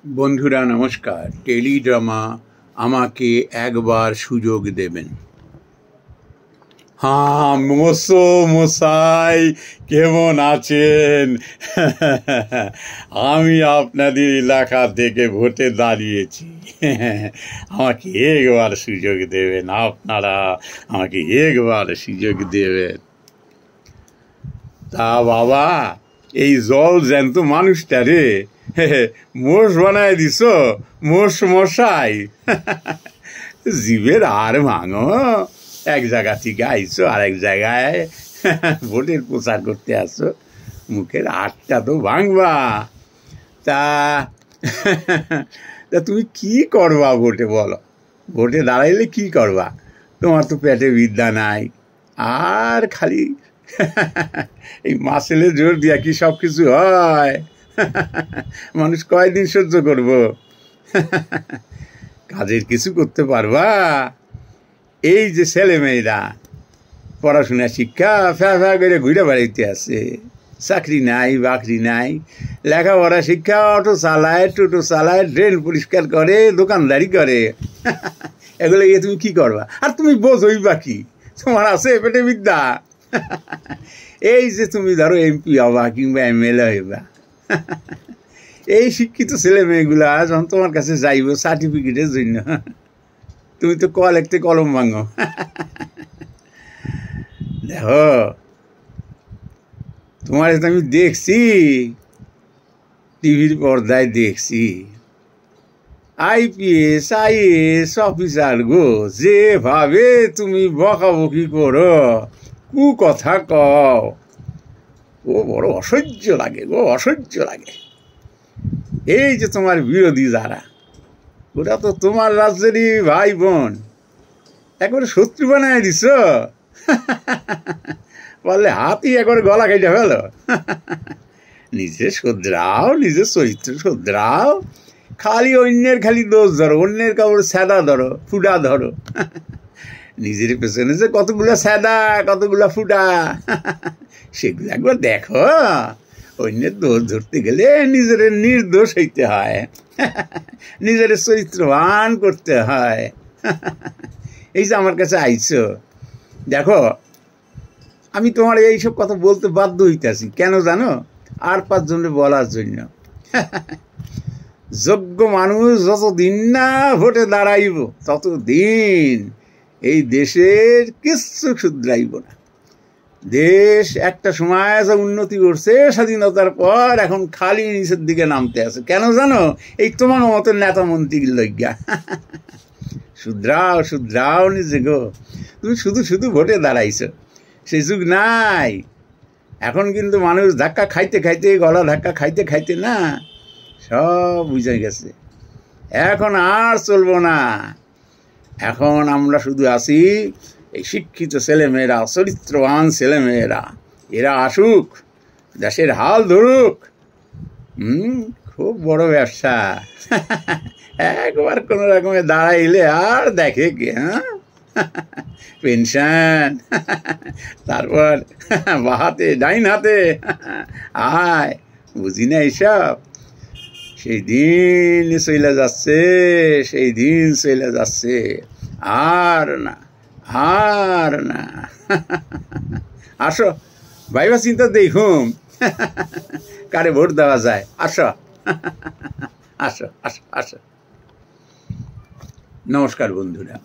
বন্ধুরা নমস্কার। টেলিড্রামা আমাকে একবার সুযোগ দেবেন। হ্যাঁ, মশাই কেমন আছেন? আমি আপনাদের এলাকা থেকে ভোটে দাঁড়িয়েছি। আমাকে একবার সুযোগ দেবেন, আপনারা আমাকে একবার সুযোগ দেবেন। তা বাবা, এই জল জ্যান্ত মানুষটা রে মোষ বানায় দিস, মোষ মশাই। জীবের আর ভাঙো, এক জায়গা থেকে আইসো আরেক জায়গায় ভোটের প্রচার করতে আসো, মুখের আটটা তো ভাঙবা। তা তা তুমি কি করবা ভোটে, বলো? ভোটে দাঁড়াইলে কি করবা? তোমার তো পেটে বিদ্যা নাই, আর খালি এই মাসেলে জোর দিয়া কি সব কিছু হয়? মানুষ কয়দিন সহ্য করব? কাজের কিছু করতে পারবা? এই যে ছেলে মেয়েরা পড়াশোনা শিক্ষা ফ্যা ফ্যা করে ঘুরে বেড়াইতে আছে, চাকরি নাই বাকরি নাই, লেখাপড়া শিক্ষা, অটো চালায়, টোটো চালায়, ড্রেন পরিষ্কার করে, দোকানদারি করে। এগুলো গিয়ে তুমি কি করবা? আর তুমি বোঝই বা কি? তোমার আছে পেটে বিদ্যা? এই যে তুমি ধরো এমপি হবা কিংবা এমএলএ হইবা, এই শিক্ষিত ছেলে মেয়েগুলা যখন তোমার কাছে যাইব সার্টিফিকেটের জন্য, তুমি তো কলেক্টে কলম ভাঙো। দেখো, তোমার আমি দেখছি, টিভির পর্দায় দেখছি, আইপিএস আইএস অফিসার গো, যেভাবে তুমি বকাবকি করো, কু কথা কও, ও বড় অসহ্য লাগে গো, অসহ্য লাগে। এই যে তোমার বিরোধী যারা, ওরা তো তোমার রাজ্যেরই ভাই বোন, একবারে শত্রু বানায় দিছ। বললে হাতি একবারে গলা কেটে ফেল। নিজে শোধরাও, নিজের চরিত্র শোধরাও, খালি অন্যের খালি দোষ ধরো, অন্যের কাপড় স্যাদা ধরো, ফুটা ধরো। নিজের পেছনে যে কতগুলো স্যাদা কতগুলো ফুটা, সেগুলো একবার দেখো। অন্যের দোষ ধরতে গেলে নিজের নির্দোষ হইতে হয়, নিজের চরিত্রবান করতে হয়। এই যে আমার কাছে আইছো, দেখো আমি তোমার এইসব কথা বলতে বাধ্য হইতেছি, কেন জানো? আর 5 জনের বলার জন্য। যোগ্য মানুষ যতদিন না ভোটে দাঁড়াইব, ততদিন এই দেশের কিচ্ছু শুধরাইব না। দেশ একটা সময় যা উন্নতি করছে স্বাধীনতার পর, এখন খালি নিচের দিকে নামতে আছে। কেন জানো? এই তোমার মতো নেতা মন্ত্রীর লজ্ঞা। শুধরাও শুধরাও নিজে গো, তুমি শুধু শুধু ভোটে দাঁড়াইছো, সেই যুগ নাই। এখন কিন্তু মানুষ ধাক্কা খাইতে খাইতে, গলা ধাক্কা খাইতে খাইতে না সব বুঝে গেছে। এখন আর চলবো না। এখন আমরা শুধু আছি এই শিক্ষিত ছেলেমেয়েরা, চরিত্রবান ছেলেমেয়েরা, এরা আসুক, দেশের হাল ধরুক। খুব বড় ব্যবসা। একবার কোনো রকমে দাঁড়াইলে আর দেখে কে? পেনশন, তারপর বাহাতে ডাইন হাতে আয়, বুঝি না এইসব। সেই দিন চলে যাচ্ছে, সেই দিন চলে যাচ্ছে, আর না, আর না। আসো ভাইবা চিন্তা দেখুন কারে ভোট দেওয়া যায়। আসো আসো আসো আসো। নমস্কার বন্ধুরা।